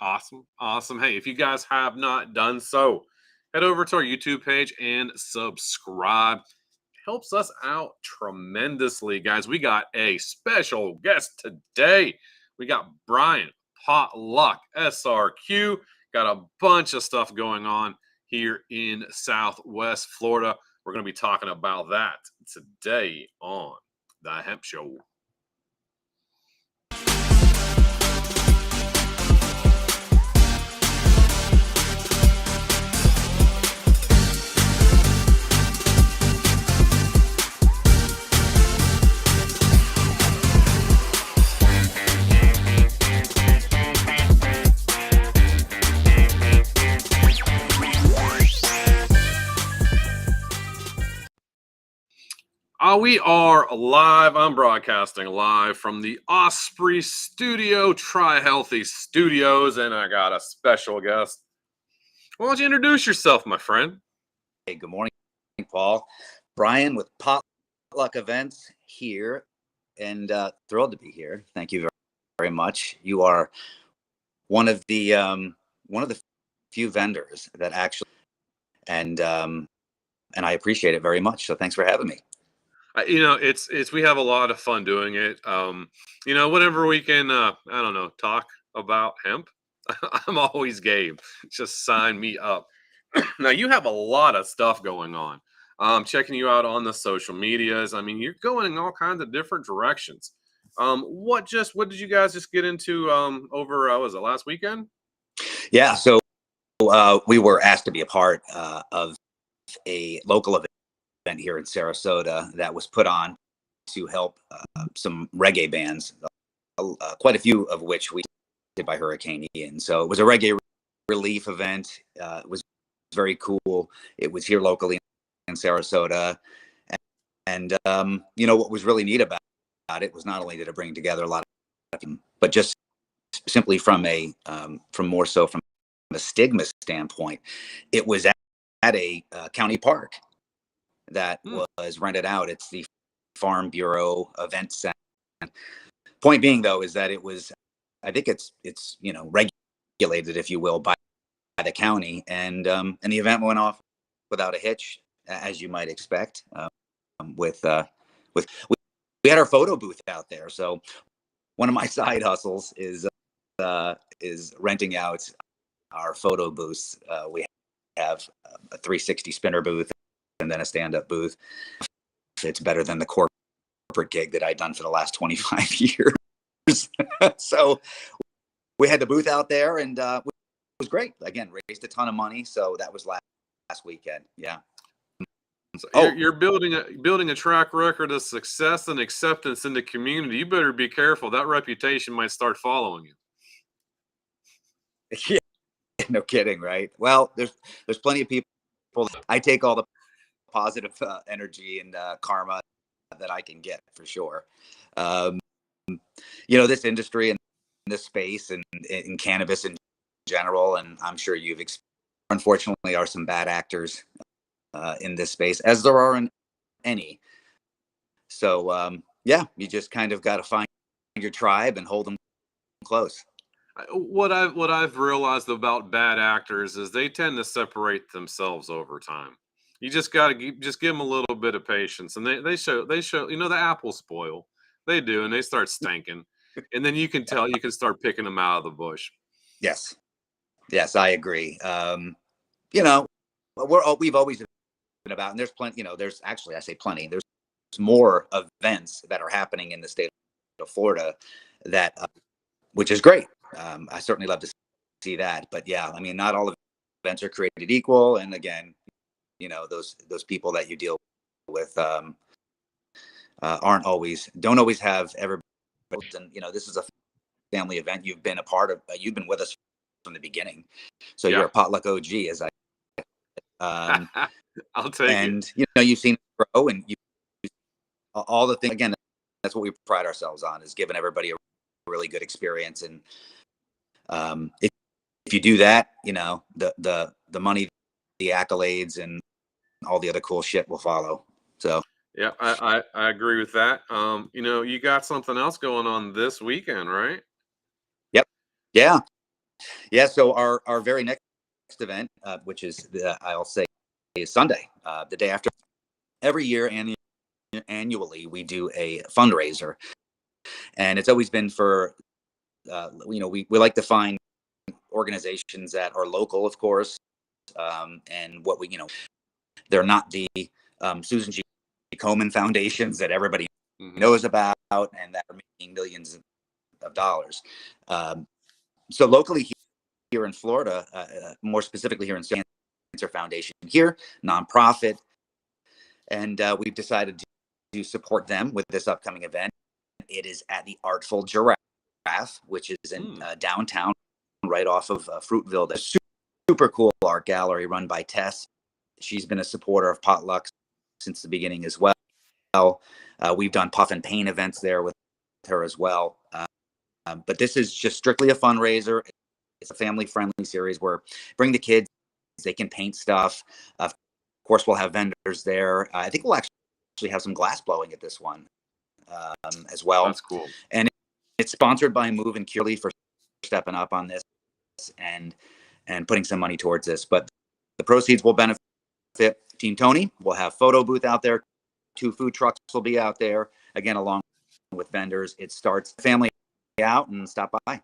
Awesome. Awesome. Hey, if you guys have not done so, head over to our YouTube page and subscribe. Helps us out tremendously, guys. We got a special guest today. We got Brian Potluck SRQ. Got a bunch of stuff going on here in Southwest Florida. We're going to be talking about that today on the Hemp Show. We are live. I'm broadcasting live from the Osprey Studio, Try Healthy Studios, and I got a special guest. Why don't you introduce yourself, my friend? Hey, good morning, Paul. Brian with Potluck Events here, and thrilled to be here. Thank you very, very much. You are one of the few vendors that actually, and I appreciate it very much. So thanks for having me. It's we have a lot of fun doing it. Whenever we can, I don't know, talk about hemp, I'm always game. Just sign me up. Now you have a lot of stuff going on. Checking you out on the social medias. I mean, you're going in all kinds of different directions. What did you guys just get into over was it last weekend? Yeah, so we were asked to be a part of a local event here in Sarasota that was put on to help some reggae bands, quite a few of which we did by Hurricane Ian. So it was a reggae relief event. It was very cool. It was here locally in Sarasota. And what was really neat about it was not only did it bring together a lot of people, but just simply from a stigma standpoint, it was at a county park that was rented out. It's the Farm Bureau Event Center. Point being, though, is that I think it's regulated, if you will, by the county, and the event went off without a hitch, as you might expect. We had our photo booth out there, so one of my side hustles is renting out our photo booths. We have a 360 spinner booth and then a stand-up booth. It's better than the corporate gig that I'd done for the last 25 years. So we had the booth out there, and it was great. Again, raised a ton of money. So that was last weekend. Yeah. So you're building a track record of success and acceptance in the community. You better be careful. That reputation might start following you. Yeah, no kidding, right? Well, there's plenty of people. I take all the positive energy and karma that I can get, for sure. This industry and this space and in cannabis in general, and I'm sure you've experienced, unfortunately, are some bad actors in this space, as there are in any. So you just kind of got to find your tribe and hold them close. What I've realized about bad actors is they tend to separate themselves over time. You just got to give them a little bit of patience, and they show the apples spoil. They do, and they start stinking, and then you can tell, you can start picking them out of the bush. Yes, I agree. We've always been about, and there's plenty. There's actually, I say plenty. There's more events that are happening in the state of Florida that, which is great. I certainly love to see that, but yeah, I mean, not all events are created equal, and again, those people that you deal with don't always have everybody. And this is a family event. You've been a part of. You've been with us from the beginning, so you're a potluck OG, as I. I'll take it. And you've seen it grow, and all the things. Again, that's what we pride ourselves on, is giving everybody a really good experience. And if you do that, the money, the accolades, and all the other cool shit will follow. So yeah, I agree with that. You got something else going on this weekend, right? Yep. Yeah. Yeah. So our very next event, which is I'll say is Sunday, the day after. Every year, annually, we do a fundraiser, and it's always been for we like to find organizations that are local, of course, and what they're not the Susan G. Komen foundations that everybody knows about and that are making millions of dollars. So locally here in Florida, more specifically here in Cancer Foundation here, nonprofit, and we've decided to support them with this upcoming event. It is at the Artful Giraffe, which is in downtown, right off of Fruitville. That's super cool art gallery run by Tess. She's been a supporter of Potluck since the beginning as well. We've done puff and paint events there with her as well. But this is just strictly a fundraiser. It's a family-friendly series where bring the kids, they can paint stuff. Of course, we'll have vendors there. I think we'll actually have some glass blowing at this one as well. That's cool. And it's sponsored by Move and Curely for stepping up on this and putting some money towards this. But the proceeds will benefit Team Tony. We'll have photo booth out there. 2 food trucks will be out there, again, along with vendors. It starts family out and stop by.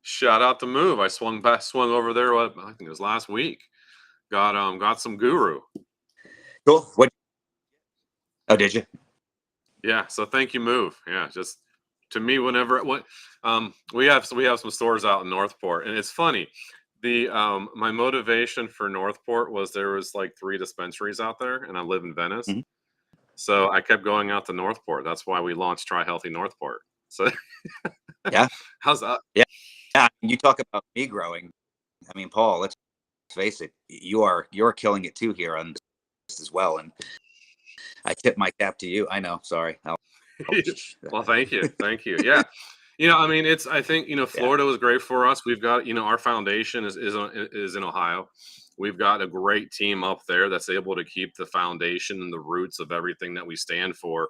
Shout out to Move. I swung over there. I think it was last week. Got some guru. Cool. What? Oh, did you? Yeah. So thank you, Move. Yeah. Just to me, whenever we have some stores out in Northport, and it's funny. The my motivation for Northport was there was like 3 dispensaries out there, and I live in Venice, so I kept going out to Northport. That's why we launched Try Healthy Northport. So yeah, how's that? Yeah. You talk about me growing. I mean, Paul, let's face it, you're killing it too here on this as well, and I tip my cap to you. I know. Sorry. Well, thank you. Yeah. I mean, I think, Florida was great for us. We've got, our foundation is in Ohio. We've got a great team up there that's able to keep the foundation and the roots of everything that we stand for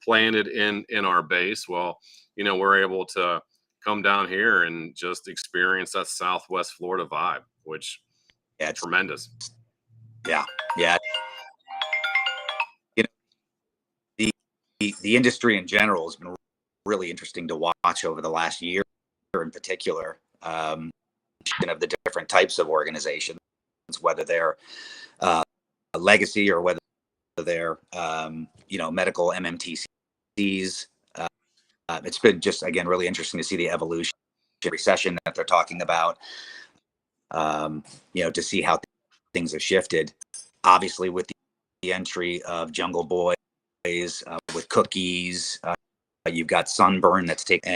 planted in our base. Well, we're able to come down here and just experience that Southwest Florida vibe, which is tremendous. Yeah. The industry in general has been really interesting to watch over the last year in particular, of the different types of organizations, whether they're a legacy or whether they're medical MMTCs. It's been just, again, really interesting to see the evolution, recession that they're talking about, to see how things have shifted. Obviously, with the entry of Jungle Boys, with cookies, you've got Sunburn that's taken,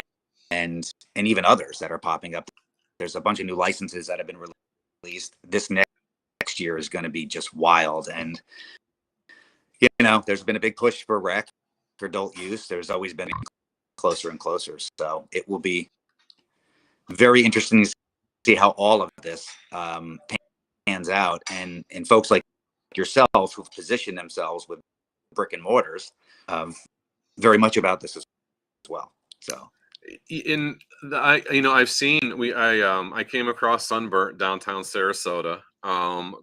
and even others that are popping up. There's a bunch of new licenses that have been released. This next year is going to be just wild, and there's been a big push for rec, for adult use. There's always been closer and closer, so it will be very interesting to see how all of this pans out, and folks like yourself who've positioned themselves with brick and mortars very much about this as well. So I've seen I came across Sunburnt downtown Sarasota.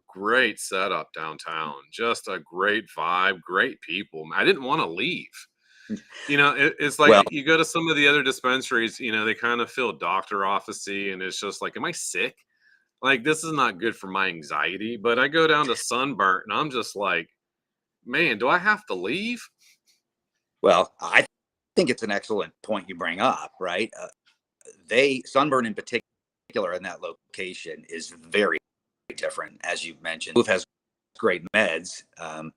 Great setup downtown, just a great vibe, great people. I didn't want to leave. It's like you go to some of the other dispensaries, they kind of feel doctor officey, and it's just like, am I sick? Like, this is not good for my anxiety. But I go down to Sunburnt, and I'm just like, man, do I have to leave? Well, I think it's an excellent point you bring up, right? Sunburn in particular in that location is very different, as you mentioned. Move has great meds.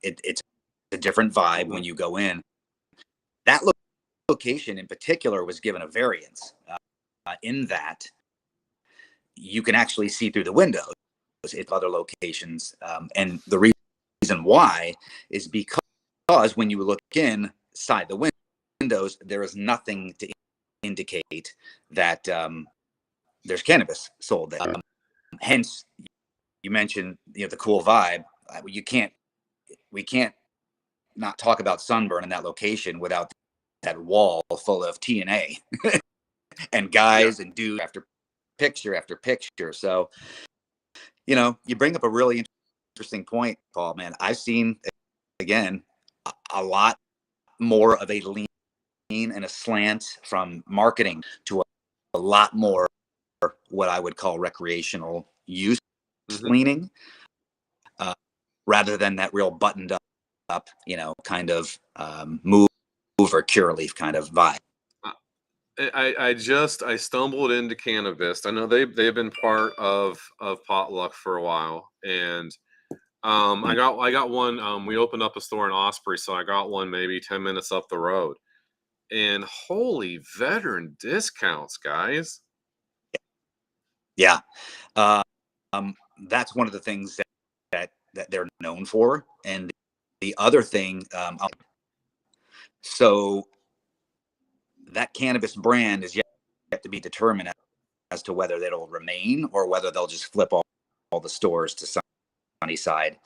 It's a different vibe when you go in. That location in particular was given a variance in that you can actually see through the windows at other locations. And the reason why is because when you look inside the windows, there is nothing to indicate that there's cannabis sold there. Hence, you mentioned the cool vibe. We can't not talk about Sunburn in that location without that wall full of TNA. and guys and dudes after picture after picture. So, you bring up a really interesting point, Paul, man. I've seen, again, a lot more of a lean and a slant from marketing to a lot more what I would call recreational use leaning, rather than that real buttoned up, kind of move or cure leaf kind of vibe. I stumbled into cannabis. I know they've been part of Potluck for a while, and I got one. We opened up a store in Osprey, so I got one maybe 10 minutes up the road, and holy veteran discounts, guys! Yeah, that's one of the things that they're known for, and the other thing, so that cannabis brand is yet to be determined as to whether it'll remain or whether they'll just flip all the stores to Sunnyside,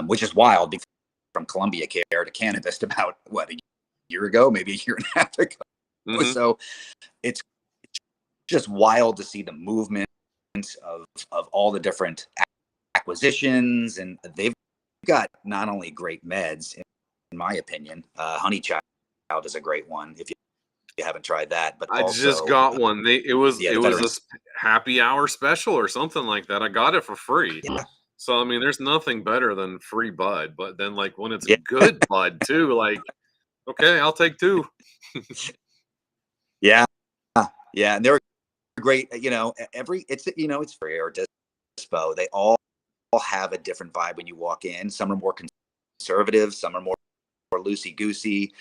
which is wild because from Columbia Care to cannabis about a year ago, maybe a year and a half ago. So it's just wild to see the movement of all the different acquisitions, and they've got not only great meds, in my opinion. Honey Child is a great one if you haven't tried that, but I also just got one. It was a happy hour special or something like that. I got it for free. Yeah. So I mean, there's nothing better than free bud. But then, like when it's good bud too, like okay, I'll take two. Yeah, and they're great. It's free or dispo. They all have a different vibe when you walk in. Some are more conservative, some are more loosey goosey.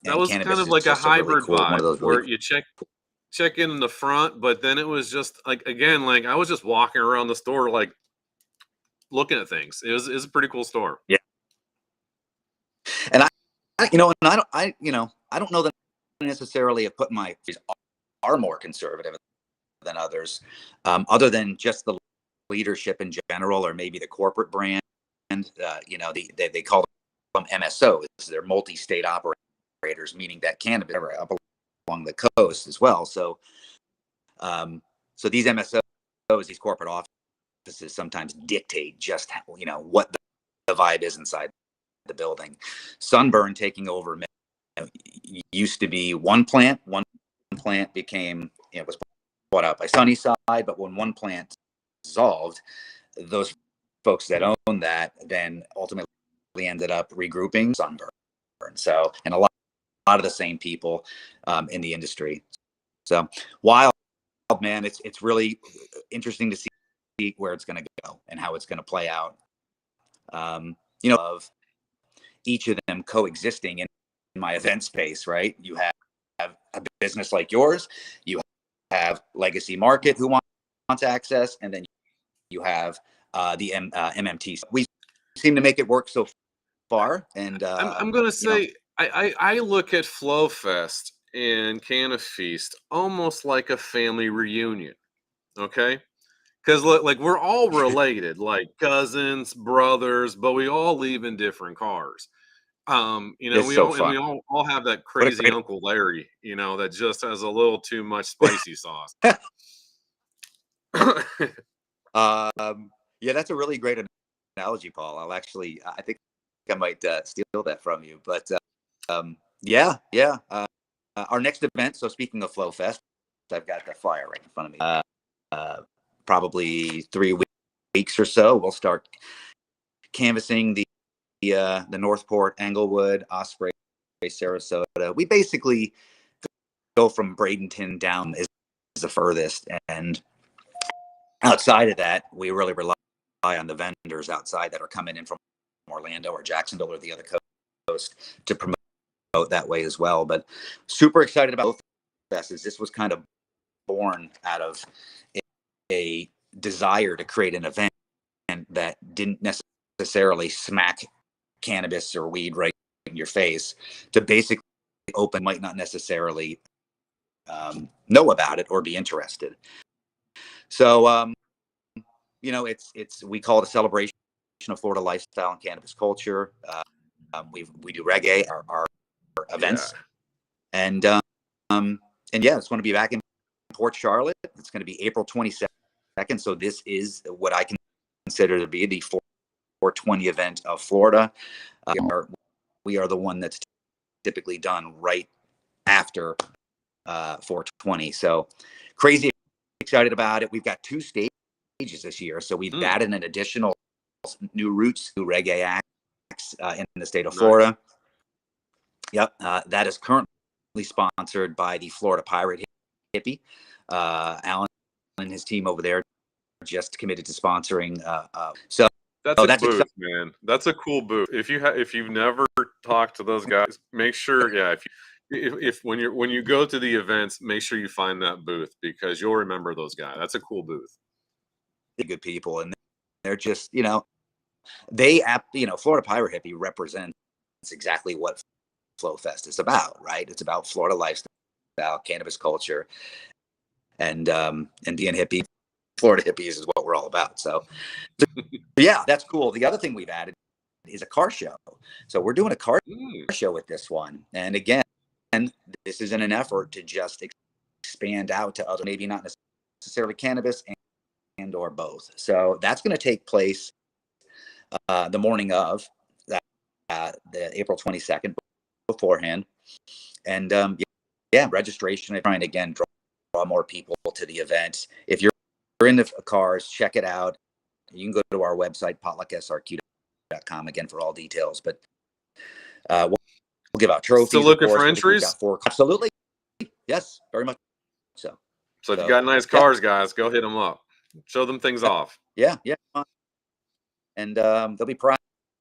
That was kind of like a hybrid vibe where you check in the front, but then it was just like again, like I was just walking around the store, like looking at things. It was a pretty cool store. Yeah, and I don't know that I necessarily have put my are more conservative than others, other than just the leadership in general, or maybe the corporate brand. They call them MSOs. They're multi-state operators, meaning that cannabis up along the coast as well. So these MSOs, these corporate offices, sometimes dictate just what the vibe is inside the building. Sunburn taking over used to be one plant became was bought out by Sunnyside, but when one plant dissolved, those folks that owned that then ultimately ended up regrouping Sunburn. So, and a lot of the same people in the industry. So wild, man. It's really interesting to see where it's going to go and how it's going to play out. Of each of them coexisting in my event space, right? You have a business like yours, you have Legacy Market who wants access, and then you have the MMT. We seem to make it work so far, and I'm going to say I look at Flowfest and Canna Feast almost like a family reunion, okay? Because like we're all related, like cousins, brothers, but we all leave in different cars. We all have that crazy Uncle Larry, that just has a little too much spicy sauce. Yeah, that's a really great analogy, Paul. I think I might steal that from you. But yeah. Our next event. So speaking of Flowfest, I've got the flyer right in front of me. Probably 3 weeks or so, we'll start canvassing the Northport, Englewood, Osprey, Sarasota. We basically go from Bradenton down is the furthest, and outside of that, we really rely on the vendors outside that are coming in from Orlando or Jacksonville or the other coast to promote that way as well. But super excited about both fests. This was kind of born out of a desire to create an event that didn't necessarily smack cannabis or weed right in your face, to basically open might not necessarily know about it or be interested. So we call it a celebration of Florida lifestyle and cannabis culture. We do reggae our events, and yeah, it's going to be back in Port Charlotte. It's going to be April 22nd. So this is what I consider to be the 420 event of Florida. We are the one that's typically done right after 420. So crazy excited about it. We've got 2 stages this year. So we've added an additional new routes, new reggae acts in the state of Florida. Yep. That is currently sponsored by the Florida Pirate Hippie. Alan and his team over there just committed to sponsoring. So that's a booth, man. That's a cool booth. If you've never talked to those guys, make sure, yeah, if when you go to the events, make sure you find that booth because you'll remember those guys. That's a cool booth. They're good people, and they're just, Florida Pirate Hippie represents exactly what Flowfest is about, right? It's about Florida lifestyle, cannabis culture, and being hippie. Florida hippies is what we're all about. So yeah, that's cool. The other thing we've added is a car show. So we're doing a car show with this one. And again, this is in an effort to just expand out to other, maybe not necessarily cannabis and or both. So that's going to take place the morning of the April 22nd beforehand. And registration, I'm trying to, again, draw more people to the event. If you're in the cars, check it out. You can go to our website, potlucksrq.com, again, for all details. But we'll give out trophies. Still looking for entries? Absolutely. Yes, very much so. So if you got nice cars, guys, go hit them up. Show them things off. Yeah. And there'll be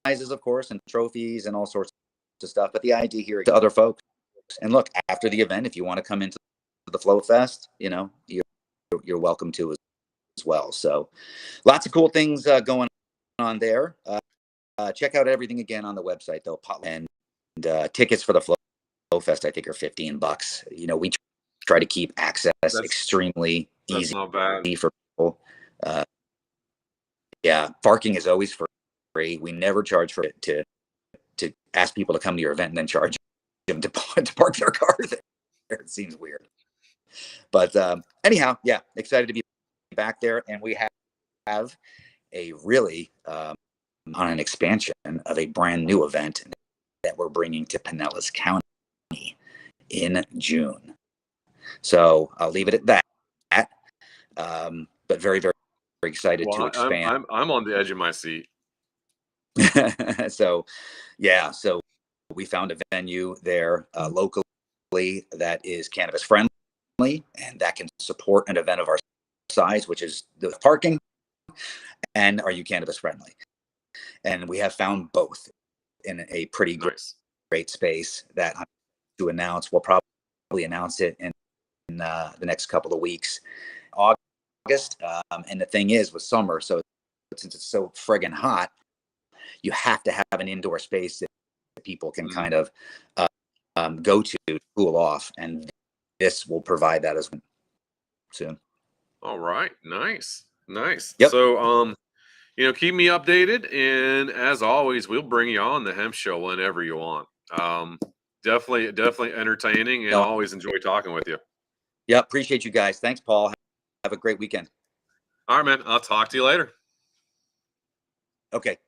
prizes, of course, and trophies and all sorts of stuff. But the idea here is to other folks. And look, after the event, if you want to come into the Flowfest, you're welcome to as well. So lots of cool things going on there. Check out everything again on the website, though. And tickets for the Flowfest, I think, are $15. We try to keep access extremely easy for people. Parking is always free. We never charge for it to ask people to come to your event and then charge them to park their car there. It seems weird. But anyhow, excited to be back there. And we have a really on an expansion of a brand new event that we're bringing to Pinellas County in June. So I'll leave it at that. But very, very, very excited to expand. I'm on the edge of my seat. So we found a venue there locally that is cannabis friendly and that can support an event of our size, which is the parking, and are you cannabis friendly? And we have found both in a pretty great space that I'm to announce. We'll probably announce it in the next couple of weeks, August. And the thing is, with summer, so since it's so friggin' hot, you have to have an indoor space that people can kind of go to cool off, and this will provide that as well soon. All right, nice. Yep. So keep me updated, and as always, we'll bring you on the hemp show whenever you want. Definitely entertaining, and always enjoy talking with you. Yeah, appreciate you guys. Thanks, Paul. Have a great weekend. All right, man. I'll talk to you later. Okay, bye.